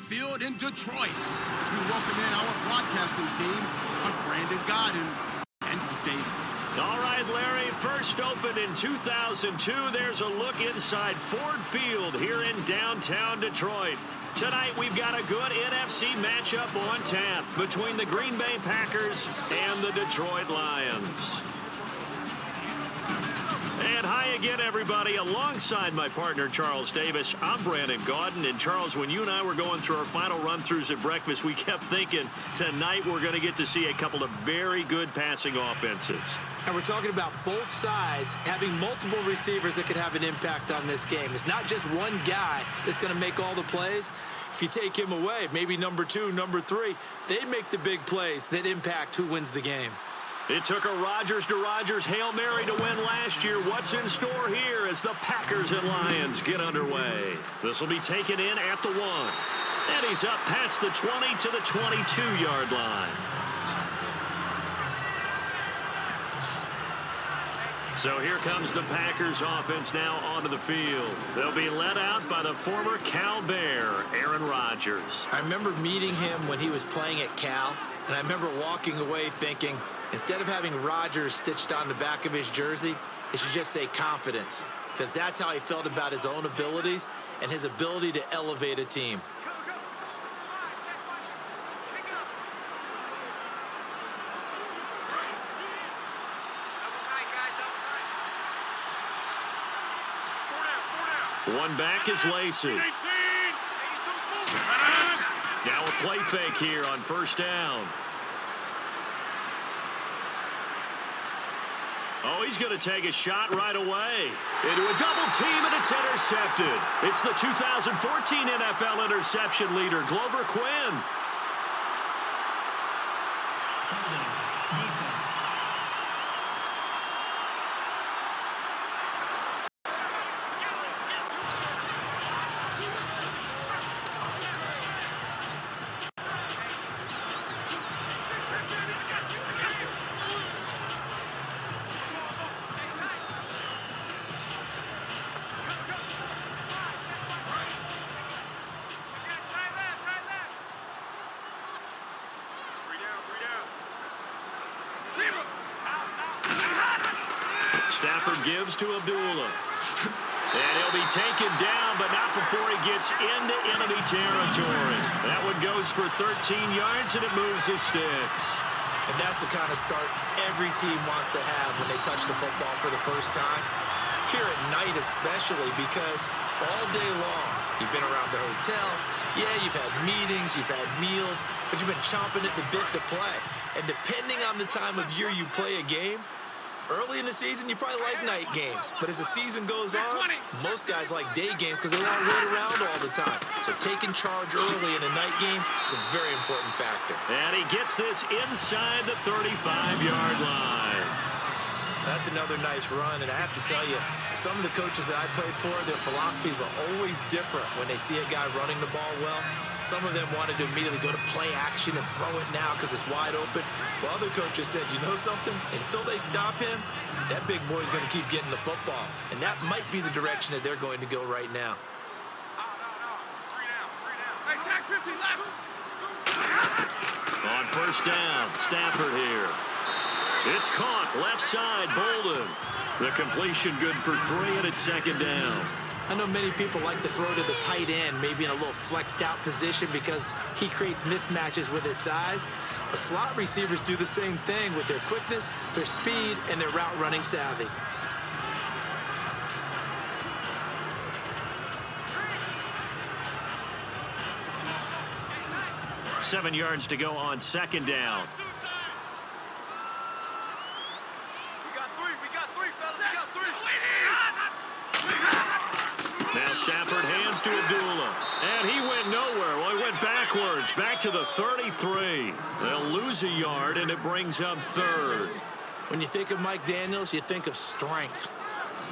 field in Detroit. As we welcome in our broadcasting team, Brandon Godden and Davis. All right, Larry, first opened in 2002. There's a look inside Ford Field here in downtown Detroit. Tonight, we've got a good NFC matchup on tap between the Green Bay Packers and the Detroit Lions. And hi again, everybody. Alongside my partner, Charles Davis, I'm Brandon Gaudin. And Charles, when you and I were going through our final run-throughs at breakfast, we kept thinking tonight we're going to get to see a couple of very good passing offenses. And we're talking about both sides having multiple receivers that could have an impact on this game. It's not just one guy that's going to make all the plays. If you take him away, maybe number 2, number 3, they make the big plays that impact who wins the game. It took a Rodgers to Rodgers Hail Mary to win last year. What's in store here as the Packers and Lions get underway? This will be taken in at the 1. And he's up past the 20 to the 22-yard line. So here comes the Packers offense now onto the field. They'll be led out by the former Cal Bear, Aaron Rodgers. I remember meeting him when he was playing at Cal, and I remember walking away thinking, instead of having Rodgers stitched on the back of his jersey, it should just say confidence, because that's how he felt about his own abilities and his ability to elevate a team. One back is Lacey. Now a play fake here on first down. Oh, he's going to take a shot right away. Into a double team, and it's intercepted. It's the 2014 NFL interception leader, Glover Quinn. Stafford gives to Abdullah. And he'll be taken down, but not before he gets into enemy territory. That one goes for 13 yards, and it moves his sticks. And that's the kind of start every team wants to have when they touch the football for the first time. Here at night especially, because all day long you've been around the hotel. Yeah, you've had meetings, you've had meals, but you've been chomping at the bit to play. And depending on the time of year you play a game, early in the season, you probably like night games. But as the season goes on, most guys like day games because they want to wait around all the time. So taking charge early in a night game is a very important factor. And he gets this inside the 35-yard line. That's another nice run. And I have to tell you, some of the coaches that I played for, their philosophies were always different when they see a guy running the ball well. Some of them wanted to immediately go to play action and throw it now because it's wide open. While other coaches said, you know something? Until they stop him, that big boy's going to keep getting the football. And that might be the direction that they're going to go right now. Hey, tag 50 left. On first down, Stafford here. It's caught, left side, Bolden. The completion good for 3, and it's second down. I know many people like to throw to the tight end, maybe in a little flexed out position because he creates mismatches with his size. But slot receivers do the same thing with their quickness, their speed, and their route running savvy. Seven yards to go on second down. Now Stafford hands to Abdullah. And he went nowhere. Well, he went backwards, back to the 33. They'll lose a yard, and it brings up third. When you think of Mike Daniels, you think of strength.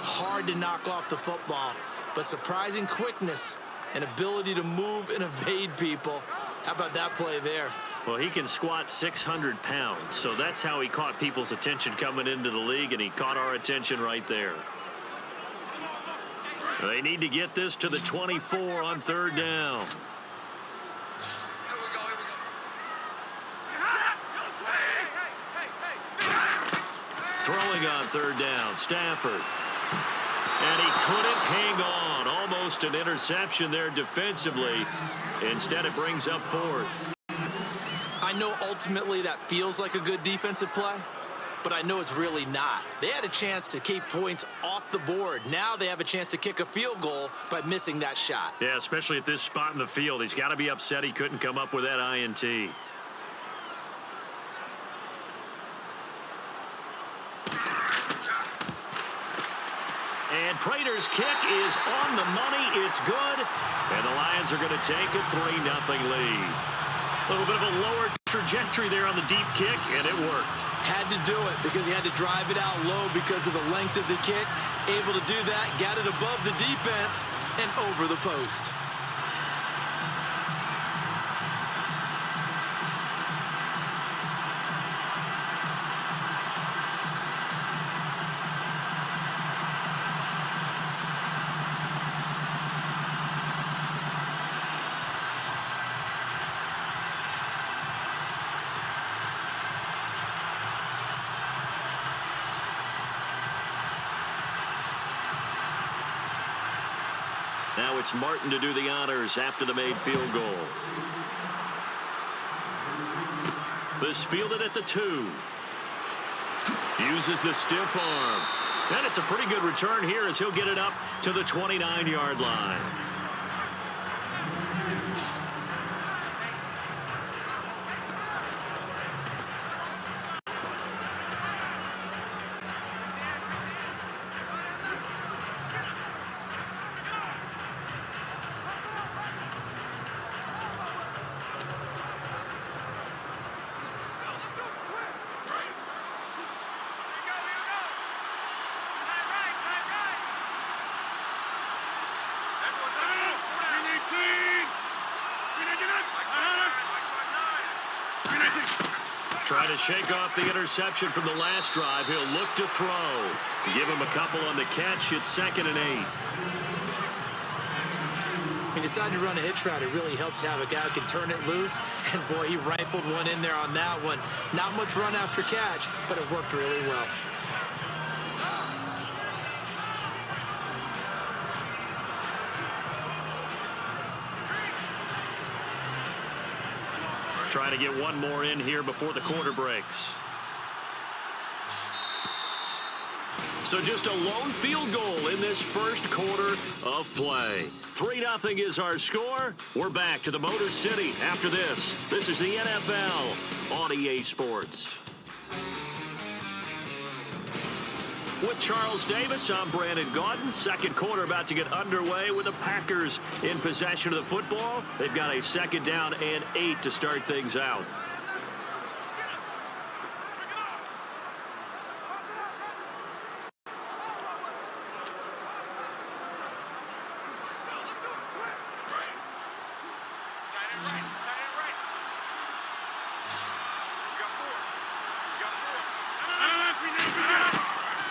Hard to knock off the football, but surprising quickness and ability to move and evade people. How about that play there? Well, he can squat 600 pounds, so that's how he caught people's attention coming into the league, and he caught our attention right there. They need to get this to the 24 on third down. Throwing on third down, Stafford. And he couldn't hang on. Almost an interception there defensively. Instead, it brings up fourth. I know ultimately that feels like a good defensive play, but I know it's really not. They had a chance to keep points off the board. Now they have a chance to kick a field goal by missing that shot. Yeah, especially at this spot in the field. He's got to be upset he couldn't come up with that INT. And Prater's kick is on the money. It's good. And the Lions are going to take a 3-0 lead. A little bit of a lower trajectory there on the deep kick, and it worked. Had to do it because he had to drive it out low because of the length of the kick. Able to do that, got it above the defense and over the post. Now it's Martin to do the honors after the made field goal. This fielded at the 2. Uses the stiff arm. And it's a pretty good return here as he'll get it up to the 29-yard line. Trying to shake off the interception from the last drive. He'll look to throw. Give him a couple on the catch. It's 2nd and 8. He decided to run a hitch route. It really helps to have a guy who can turn it loose. And, boy, he rifled one in there on that one. Not much run after catch, but it worked really well. Trying to get one more in here before the quarter breaks. So just a lone field goal in this first quarter of play. 3-0 is our score. We're back to the Motor City after this. This is the NFL on EA Sports. With Charles Davis, I'm Brandon Gaudin. Second quarter about to get underway with the Packers in possession of the football. They've got a 2nd down and 8 to start things out.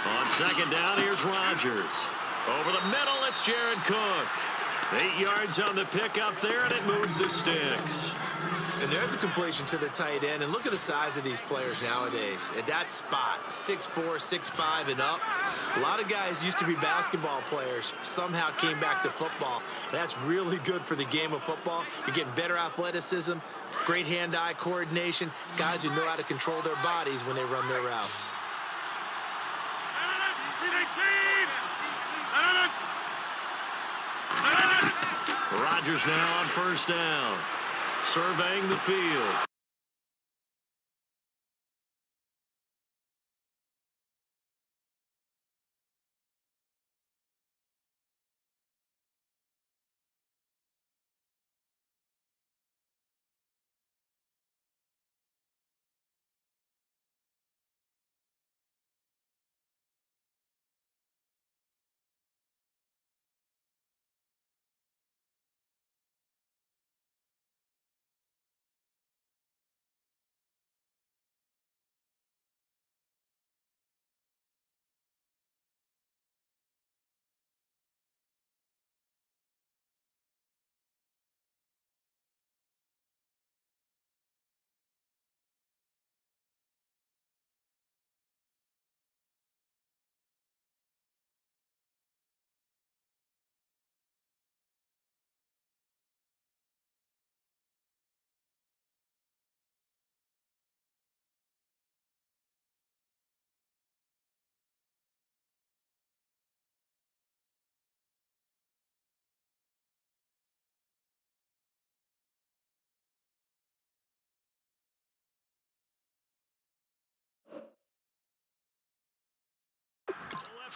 On 2nd down, here's Rodgers. Over the middle, it's Jared Cook. 8 yards on the pickup there, and it moves the sticks. And there's a completion to the tight end. And look at the size of these players nowadays. At that spot, 6'4", 6'5", and up. A lot of guys used to be basketball players. Somehow came back to football. And that's really good for the game of football. You're getting better athleticism, great hand-eye coordination, guys who know how to control their bodies when they run their routes. Rodgers now on 1st down, surveying the field.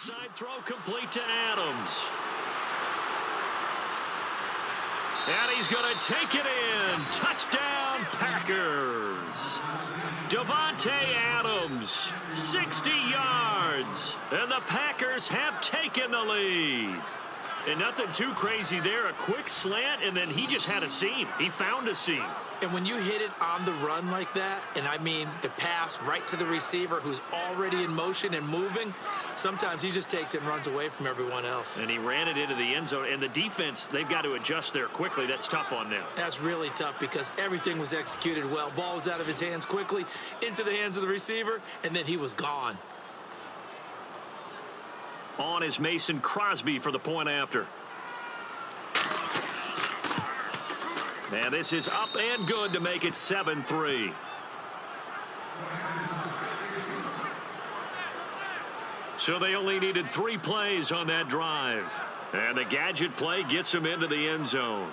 Outside throw complete to Adams. And he's going to take it in. Touchdown, Packers. Davante Adams, 60 yards. And the Packers have taken the lead. And nothing too crazy there. A quick slant, and then he just had a seam. He found a seam. And when you hit it on the run like that, and I mean the pass right to the receiver who's already in motion and moving, sometimes he just takes it and runs away from everyone else. And he ran it into the end zone. And the defense, they've got to adjust there quickly. That's tough on them. That's really tough because everything was executed well. Ball was out of his hands quickly, into the hands of the receiver, and then he was gone. On is Mason Crosby for the point after. And this is up and good to make it 7-3. So they only needed 3 plays on that drive. And the gadget play gets him into the end zone.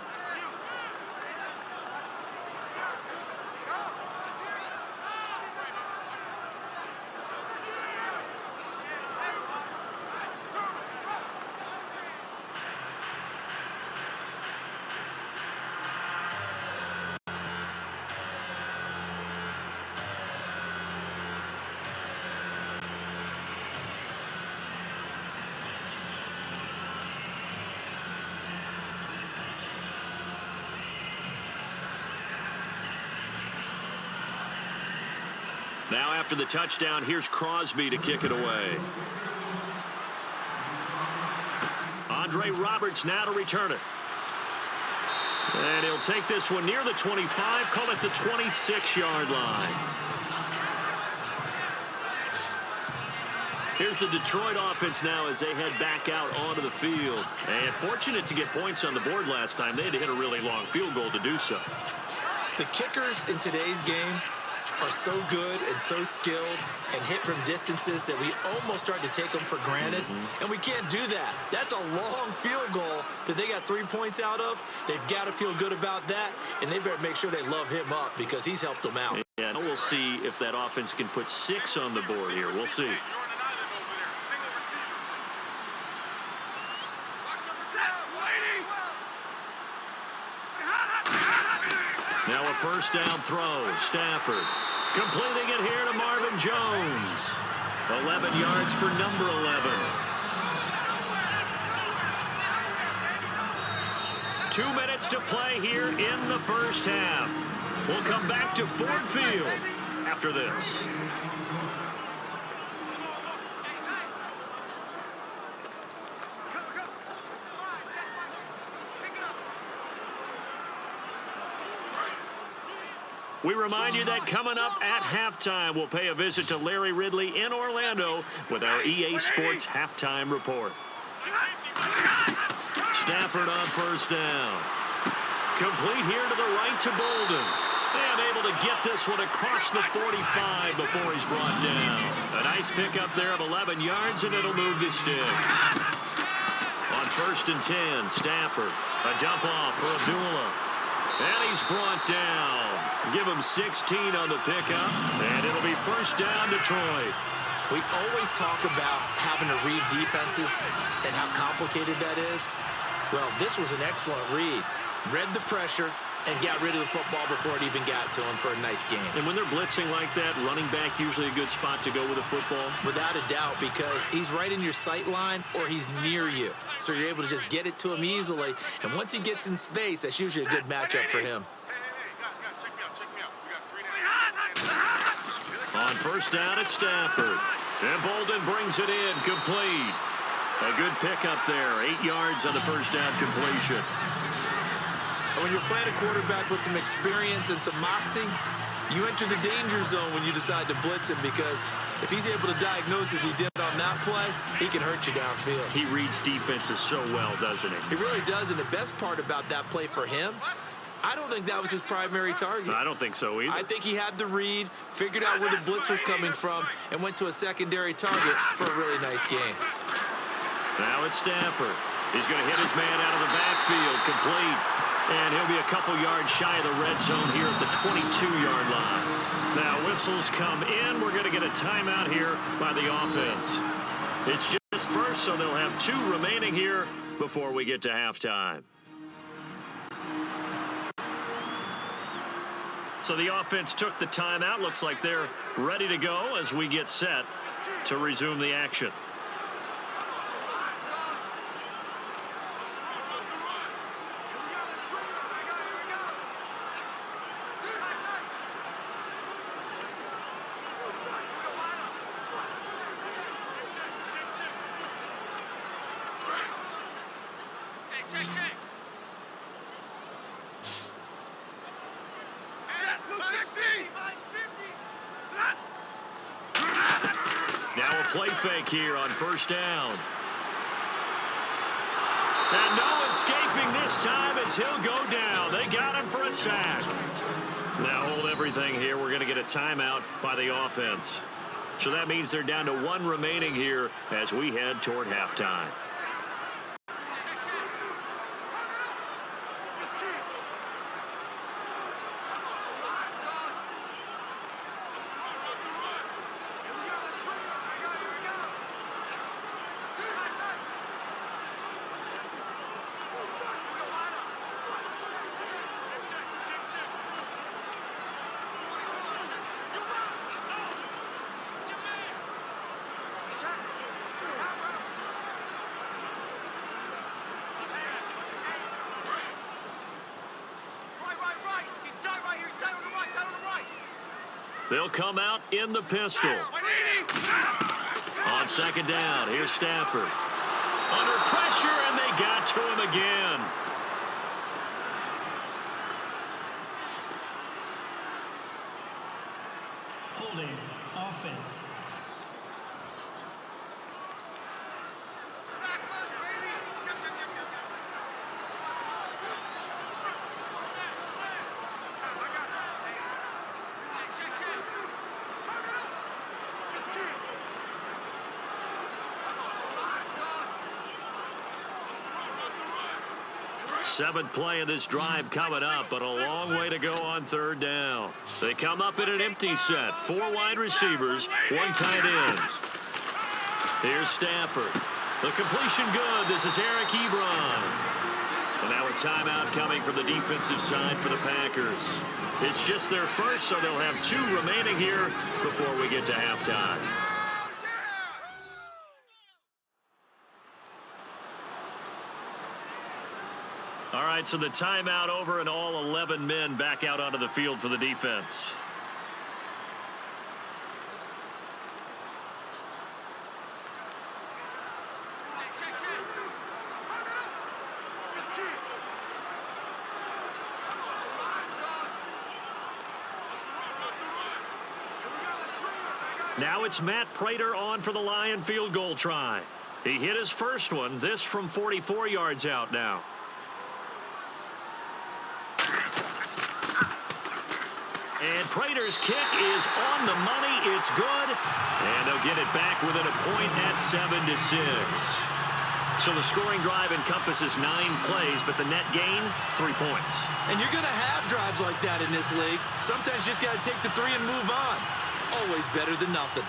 Now after the touchdown, here's Crosby to kick it away. Andre Roberts now to return it. And he'll take this one near the 25, call it the 26-yard line. Here's the Detroit offense now as they head back out onto the field. And fortunate to get points on the board last time. They had to hit a really long field goal to do so. The kickers in today's game are so good and so skilled and hit from distances that we almost start to take them for granted. And we can't do that. That's a long field goal that they got 3 points out of. They've got to feel good about that, and they better make sure they love him up because he's helped them out. Yeah, and we'll see if that offense can put 6 on the board here. We'll see. Now a first down throw. Stafford completing it here to Marvin Jones. 11 yards for number 11. 2 minutes to play here in the first half. We'll come back to Ford Field after this. We remind you that coming up at halftime, we'll pay a visit to Larry Ridley in Orlando with our EA Sports Halftime Report. Stafford on first down. Complete here to the right to Bolden. And able to get this one across the 45 before he's brought down. A nice pickup there of 11 yards, and it'll move the sticks. On first and 10, Stafford. A dump off for Abdullah. And he's brought down. Give him 16 on the pickup, and it'll be first down Detroit. We always talk about having to read defenses and how complicated that is. Well, this was an excellent read. Read the pressure and got rid of the football before it even got to him for a nice game. And when they're blitzing like that, running back usually a good spot to go with a football? Without a doubt, because he's right in your sight line or he's near you. So you're able to just get it to him easily. And once he gets in space, that's usually a good matchup for him. On first down at Stafford. And Bolden brings it in, complete. A good pickup there, 8 yards on the first down completion. And when you're playing a quarterback with some experience and some moxie, you enter the danger zone when you decide to blitz him, because if he's able to diagnose as he did on that play, he can hurt you downfield. He reads defenses so well, doesn't he? He really does, and the best part about that play for him, I don't think that was his primary target. I don't think so either. I think he had the read, figured out where the blitz was coming from, and went to a secondary target for a really nice game. Now it's Stafford. He's going to hit his man out of the backfield, complete. And he'll be a couple yards shy of the red zone here at the 22-yard line. Now whistles come in. We're going to get a timeout here by the offense. It's just first, so they'll have 2 remaining here before we get to halftime. So the offense took the timeout. Looks like they're ready to go as we get set to resume the action. Now a play fake here on first down. And no escaping this time as he'll go down. They got him for a sack. Now hold everything here. We're going to get a timeout by the offense. So that means they're down to 1 remaining here as we head toward halftime. They'll come out in the pistol. On second down, here's Stafford. Under pressure, and they got to him again. Holding offense. Seventh play of this drive coming up, but a long way to go on third down. They come up in an empty set. 4 wide receivers, 1 tight end. Here's Stafford. The completion good. This is Eric Ebron. And now a timeout coming from the defensive side for the Packers. It's just their first, so they'll have 2 remaining here before we get to halftime. All right, so the timeout over and all 11 men back out onto the field for the defense. Now it's Matt Prater on for the Lion field goal try. He hit his first one, this from 44 yards out now. And Prater's kick is on the money. It's good. And they'll get it back within a point at 7-6. So the scoring drive encompasses 9 plays, but the net gain, 3 points. And you're going to have drives like that in this league. Sometimes you just got to take the 3 and move on. Always better than nothing.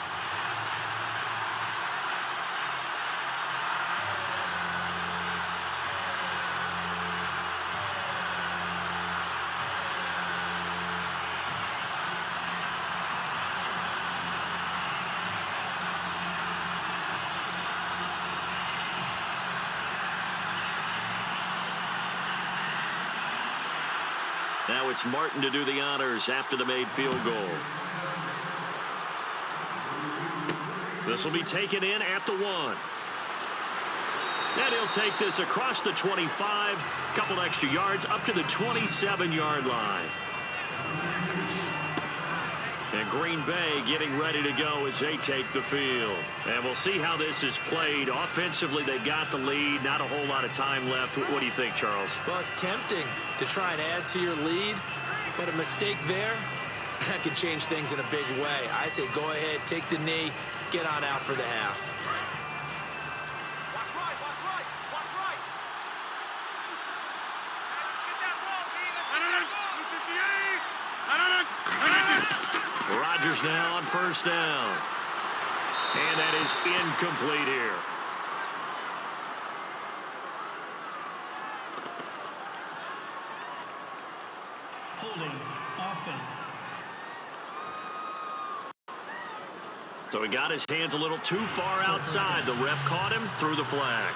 Now it's Martin to do the honors after the made field goal. This will be taken in at the 1. And he'll take this across the 25, couple extra yards up to the 27-yard line. And Green Bay getting ready to go as they take the field. And we'll see how this is played. Offensively, they got the lead. Not a whole lot of time left. What do you think, Charles? Well, it's tempting to try and add to your lead, but a mistake there, that can change things in a big way. I say go ahead, take the knee, get on out for the half. Rodgers now on first down. And that is incomplete here. offense. So he got his hands a little too far outside. The ref caught him, threw the flag.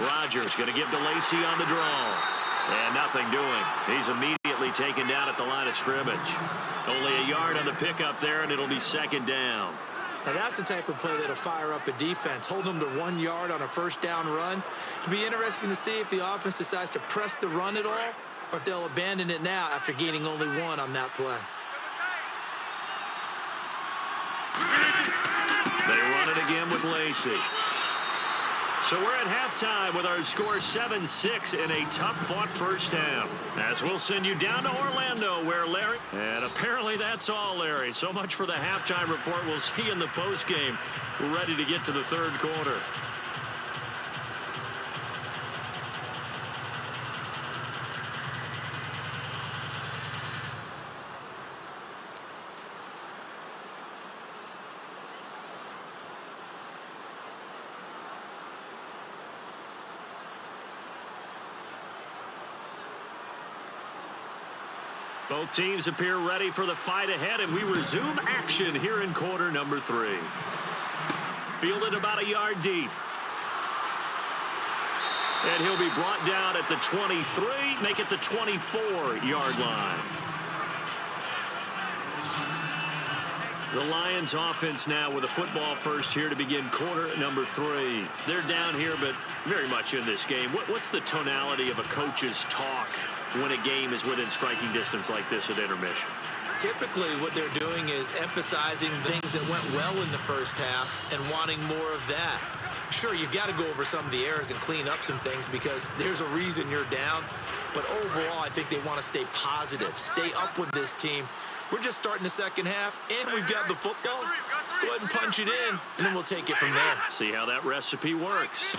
Rodgers going to give to Lacey on the draw. And nothing doing. He's immediately taken down at the line of scrimmage. Only a yard on the pickup there, and it'll be second down. Now that's the type of play that'll fire up a defense. Hold them to 1 yard on a first down run. It'll be interesting to see if the offense decides to press the run at all, or if they'll abandon it now after gaining only 1 on that play. They run it again with Lacey. So we're at halftime with our score 7-6 in a tough-fought first half. As we'll send you down to Orlando where Larry... And apparently that's all, Larry. So much for the halftime report. We'll see you in the postgame. We're ready to get to the third quarter. Both teams appear ready for the fight ahead, and we resume action here in quarter number 3. Fielded about a yard deep. And he'll be brought down at the 23, make it the 24-yard line. The Lions offense now with a football first here to begin quarter number 3. They're down here, but very much in this game. What's the tonality of a coach's talk when a game is within striking distance like this at intermission? Typically what they're doing is emphasizing things that went well in the first half and wanting more of that. Sure, you've got to go over some of the errors and clean up some things because there's a reason you're down. But overall, I think they want to stay positive, stay up with this team. We're just starting the second half, and we've got the football. Let's go ahead and punch it in, and then we'll take it from there. See how that recipe works.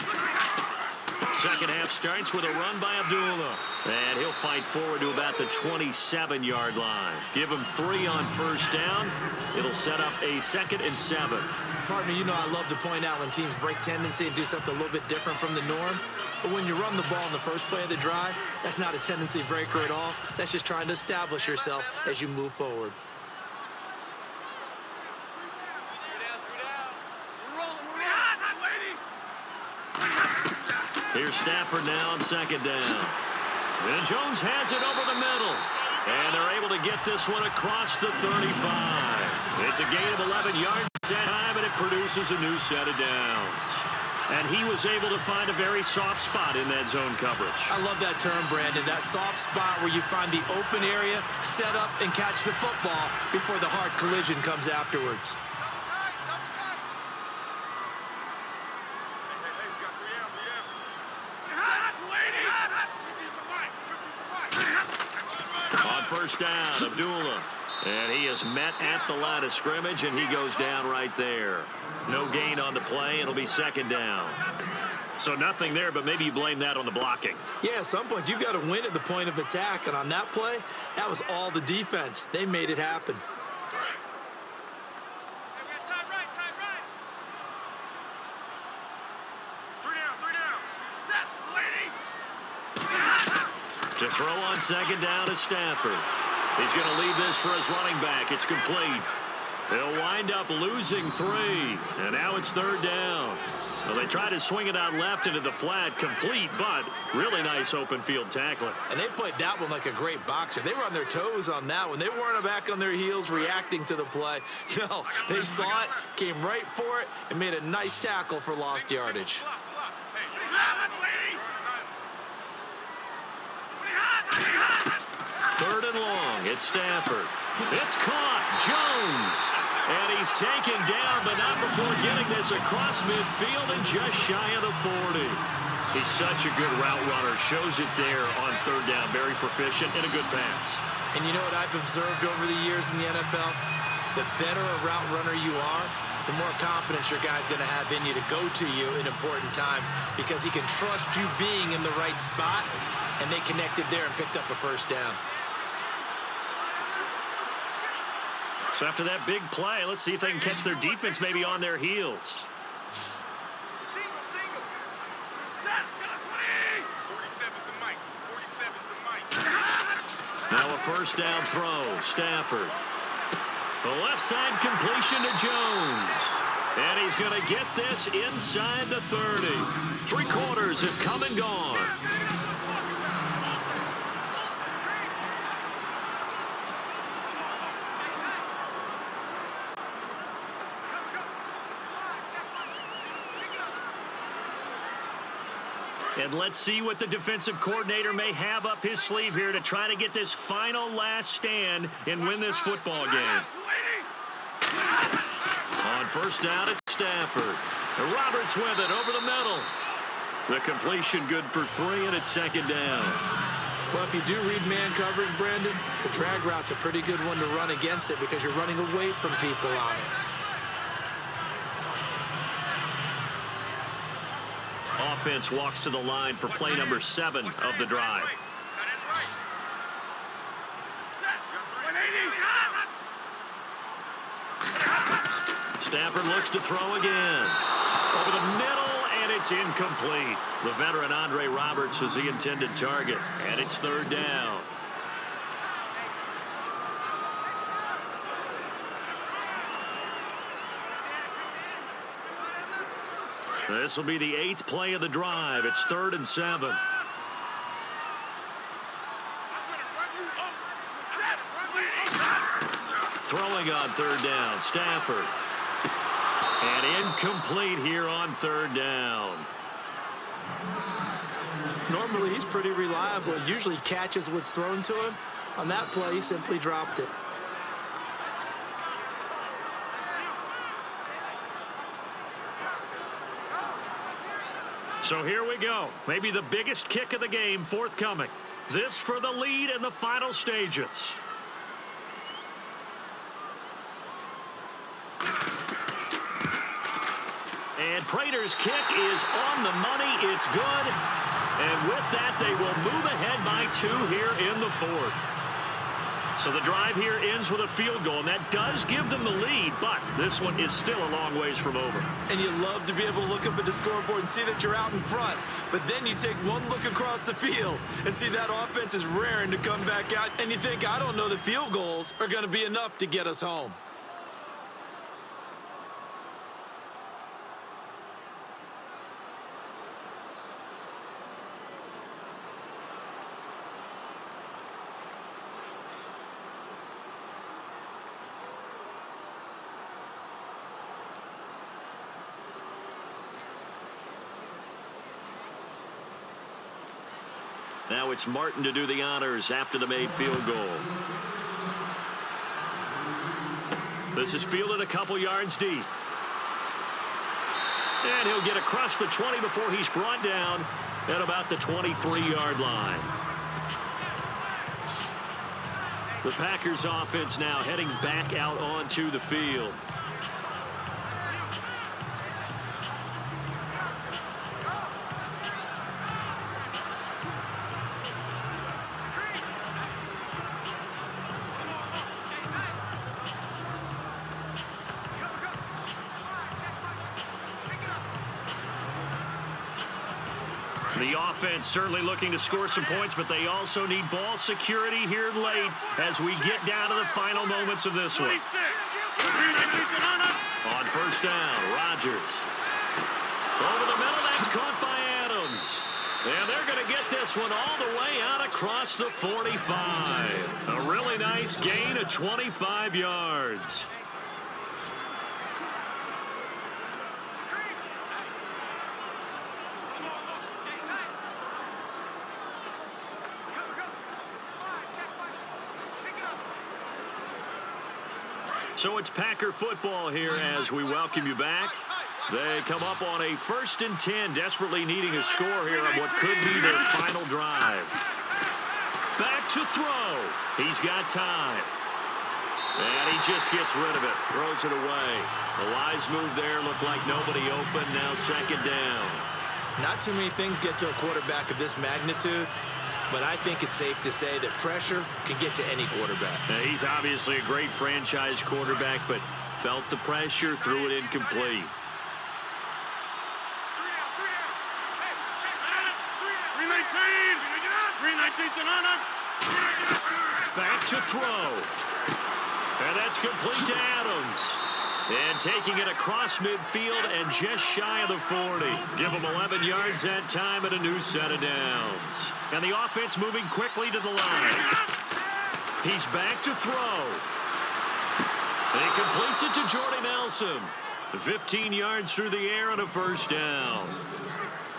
Second half starts with a run by Abdullah. And he'll fight forward to about the 27-yard line. Give him 3 on first down. It'll set up a 2nd and 7. Partner, you know I love to point out when teams break tendency and do something a little bit different from the norm. But when you run the ball in the first play of the drive, that's not a tendency breaker at all. That's just trying to establish yourself as you move forward. Here's Stafford now on second down. And Jones has it over the middle. And they're able to get this one across the 35. It's a gain of 11 yards that time, and it produces a new set of downs. And he was able to find a very soft spot in that zone coverage. I love that term, Brandon. That soft spot where you find the open area, set up, and catch the football before the hard collision comes afterwards. On first down, Abdullah. And he is met at the line of scrimmage, and he goes down right there. No gain on the play. It'll be second down. So nothing there, but maybe you blame that on the blocking. Yeah, at some point, you've got to win at the point of attack. And on that play, that was all the defense. They made it happen. To throw on second down is Stafford. He's going to leave this for his running back. It's complete. They'll wind up losing 3. And now it's third down. Well, they try to swing it out left into the flat, complete, but really nice open field tackling. And they played that one like a great boxer. They were on their toes on that one. They weren't back on their heels reacting to the play. No, they saw it, came right for it, and made a nice tackle for lost yardage. Third and long. It's Stafford. It's caught. Jones. And he's taken down, but not before getting this across midfield and just shy of the 40. He's such a good route runner. Shows it there on third down. Very proficient and a good pass. And you know what I've observed over the years in the NFL? The better a route runner you are, the more confidence your guy's going to have in you to go to you in important times because he can trust you being in the right spot, and they connected there and picked up a first down. So after that big play, let's see if they can catch their defense maybe on their heels. Now a first down throw. Stafford. The left side completion to Jones. And he's going to get this inside the 30. 3 quarters have come and gone. And let's see what the defensive coordinator may have up his sleeve here to try to get this final last stand and win this football game. On first down, it's Stafford. And Roberts with it over the middle. The completion good for 3, and it's second down. Well, if you do read man coverage, Brandon, the drag route's a pretty good one to run against it because you're running away from people on it. Offense walks to the line for play number 7 of the drive. Stafford looks to throw again. Over the middle, and it's incomplete. The veteran Andre Roberts is the intended target, and it's third down. This will be the 8th play of the drive. It's 3rd and 7. Throwing on third down, Stafford. And incomplete here on third down. Normally, he's pretty reliable. Usually catches what's thrown to him. On that play, he simply dropped it. So here we go. Maybe the biggest kick of the game forthcoming. This for the lead in the final stages. And Prater's kick is on the money. It's good. And with that, they will move ahead by 2 here in the 4th. So the drive here ends with a field goal, and that does give them the lead, but this one is still a long ways from over. And you love to be able to look up at the scoreboard and see that you're out in front, but then you take one look across the field and see that offense is raring to come back out, and you think, I don't know that field goals are going to be enough to get us home. Now it's Martin to do the honors after the made field goal. This is fielded a couple yards deep. And he'll get across the 20 before he's brought down at about the 23-yard line. The Packers offense now heading back out onto the field. The offense certainly looking to score some points, but they also need ball security here late as we get down to the final moments of this one. On first down, Rodgers. Over the middle, that's caught by Adams. And they're going to get this one all the way out across the 45. A really nice gain of 25 yards. So it's Packer football here as we welcome you back. They come up on a 1st and 10, desperately needing a score here on what could be their final drive. Back to throw. He's got time. And he just gets rid of it. Throws it away. A wise move there. Looked like nobody open. Now second down. Not too many things get to a quarterback of this magnitude, but I think it's safe to say that pressure can get to any quarterback. Now, he's obviously a great franchise quarterback, but felt the pressure, threw it incomplete. 319. Back to throw. And that's complete to Adams. And taking it across midfield and just shy of the 40. Give him 11 yards that time and a new set of downs. And the offense moving quickly to the line. He's back to throw. And he completes it to Jordy Nelson. 15 yards through the air and a first down.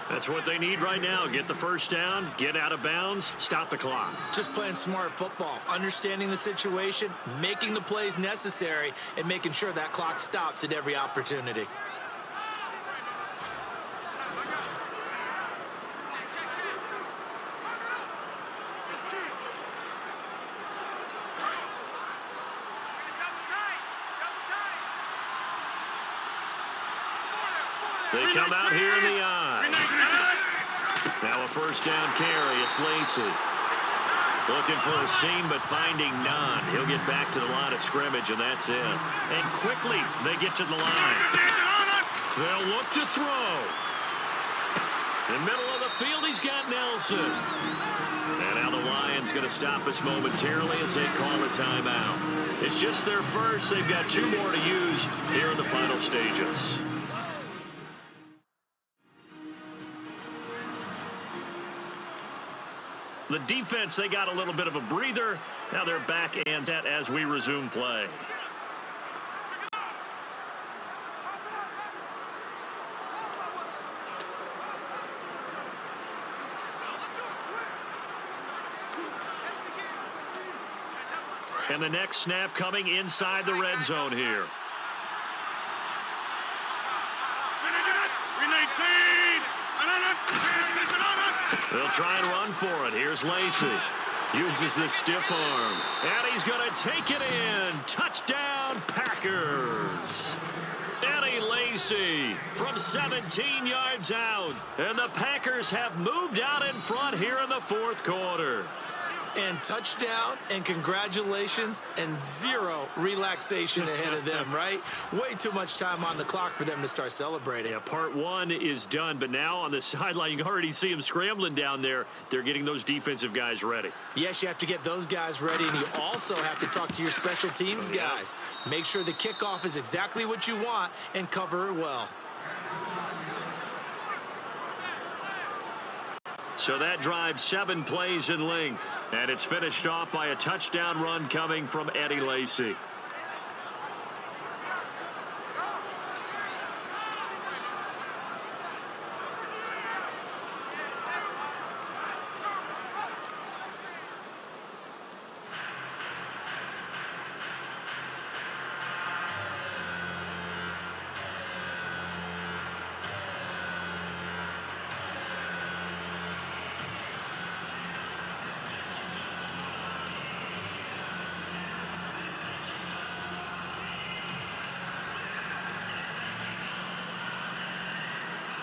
That's what they need right now. Get the first down, get out of bounds, stop the clock. Just playing smart football, understanding the situation, making the plays necessary, and making sure that clock stops at every opportunity. They come out here in the eye. Now a first down carry. It's Lacey. Looking for a seam, but finding none. He'll get back to the line of scrimmage, and that's it. And quickly, they get to the line. They'll look to throw. In the middle of the field, he's got Nelson. And now the Lions going to stop us momentarily as they call a timeout. It's just their first. They've got 2 more to use here in the final stages. The defense, they got a little bit of a breather. Now they're back and set as we resume play. And the next snap coming inside the red zone here. 319. They'll try and run for it. Here's Lacey. Uses the stiff arm. And he's going to take it in. Touchdown, Packers. Eddie Lacey from 17 yards out. And the Packers have moved out in front here in the fourth quarter. And touchdown, and congratulations, and zero relaxation ahead of them, right? Way too much time on the clock for them to start celebrating. Yeah, part one is done, but now on the sideline, you can already see them scrambling down there. They're getting those defensive guys ready. Yes, you have to get those guys ready, and you also have to talk to your special teams guys. Make sure the kickoff is exactly what you want and cover it well. So that drives 7 plays in length, and it's finished off by a touchdown run coming from Eddie Lacey.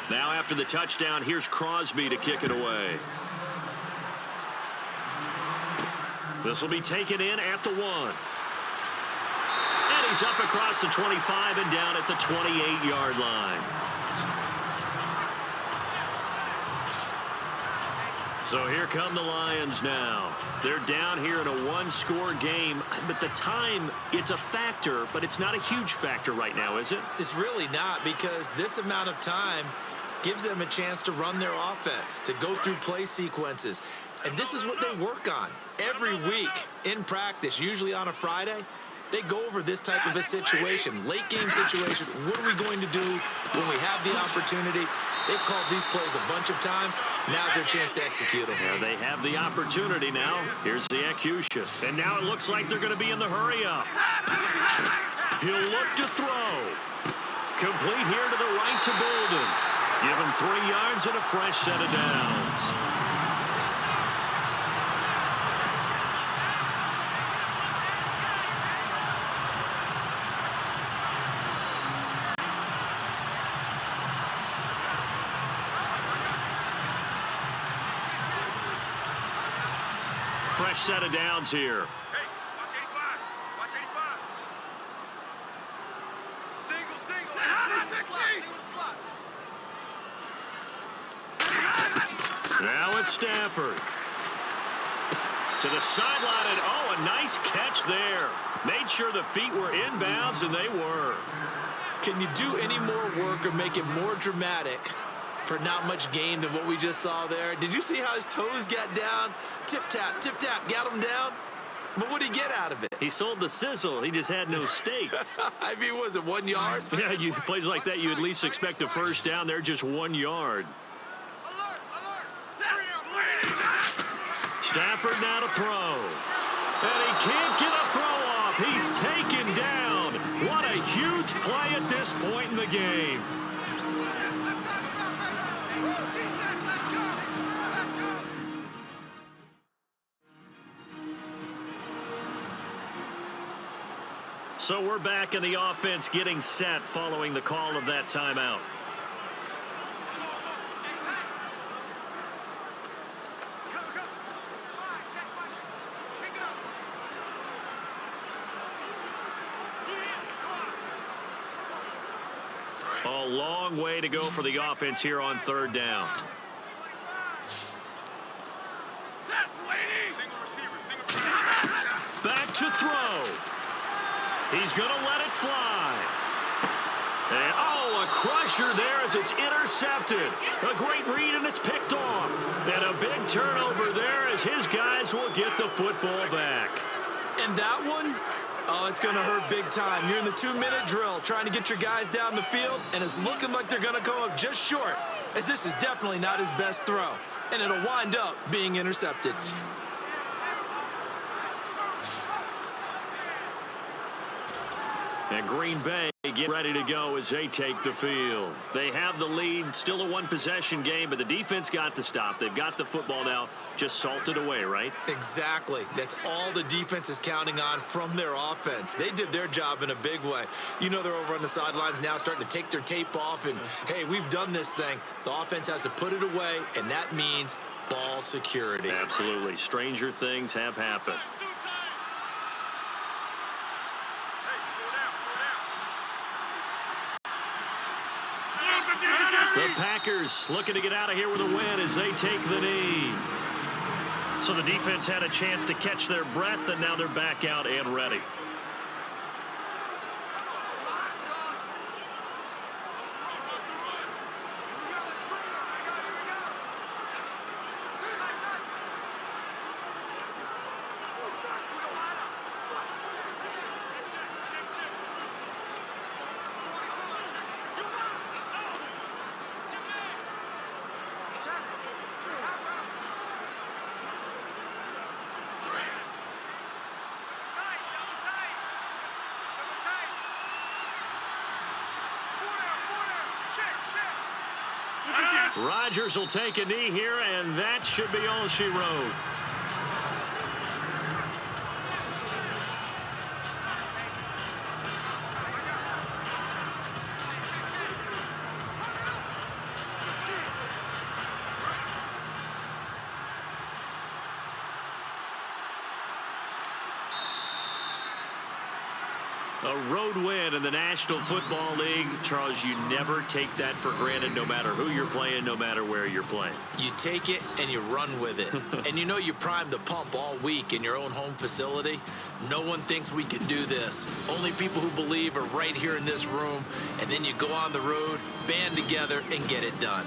Now after the touchdown, here's Crosby to kick it away. This will be taken in at the 1. And he's up across the 25 and down at the 28-yard line. So here come the Lions now. They're down here in a 1-score game, but the time, it's a factor, but it's not a huge factor right now, is it? It's really not, because this amount of time gives them a chance to run their offense, to go through play sequences. And this is what they work on every week in practice, usually on a Friday. They go over this type of a situation, late game situation. What are we going to do when we have the opportunity? They've called these plays a bunch of times. Now's their chance to execute them. Yeah, they have the opportunity now. Here's the execution. And now it looks like they're going to be in the hurry-up. He'll look to throw. Complete here to the right to Bolden. Give him 3 yards and a fresh set of downs. fresh set of downs here. Hey, watch 85. Watch 85. Single. Slot. Now it's Stafford. To the sideline, and oh, a nice catch there. Made sure the feet were inbounds, and they were. Can you do any more work or make it more dramatic for not much gain than what we just saw there? Did you see how his toes got down? Tip-tap, got him down. But what did he get out of it? He sold the sizzle. He just had no steak. I mean, was it 1 yard? Yeah, plays like that, you at least expect a first down. They're just 1 yard. Alert. Stafford now to throw. And he can't get a throw off. He's taken down. What a huge play at this point in the game. So we're back in the offense getting set following the call of that timeout. A long way to go for the offense here on third down. Back to throw. He's going to let it fly. And, oh, a crusher there as it's intercepted. A great read, and it's picked off. And a big turnover there as his guys will get the football back. And that one, oh, it's going to hurt big time. You're in the 2-minute drill trying to get your guys down the field, and it's looking like they're going to come up just short, as this is definitely not his best throw. And it'll wind up being intercepted. And Green Bay get ready to go as they take the field. They have the lead, still a one-possession game, but the defense got to stop. They've got the football now, just salted away, right? Exactly. That's all the defense is counting on from their offense. They did their job in a big way. You know they're over on the sidelines now starting to take their tape off, and, hey, we've done this thing. The offense has to put it away, and that means ball security. Absolutely. Stranger things have happened. The Packers looking to get out of here with a win as they take the knee. So the defense had a chance to catch their breath, and now they're back out and ready. Rodgers will take a knee here, and that should be all she wrote. A road win in the National Football League. Charles, you never take that for granted, no matter who you're playing, no matter where you're playing. You take it and you run with it. And you know you primed the pump all week in your own home facility. No one thinks we can do this. Only people who believe are right here in this room. And then you go on the road, band together, and get it done.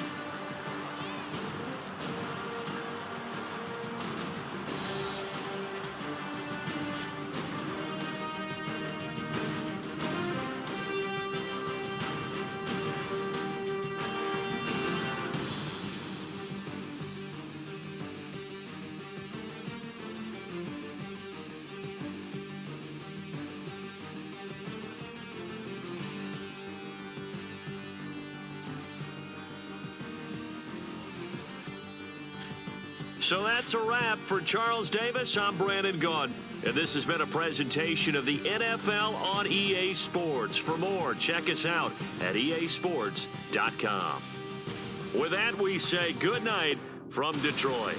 So that's a wrap for Charles Davis. I'm Brandon Gaudin, and this has been a presentation of the NFL on EA Sports. For more, check us out at easports.com. With that, we say good night from Detroit.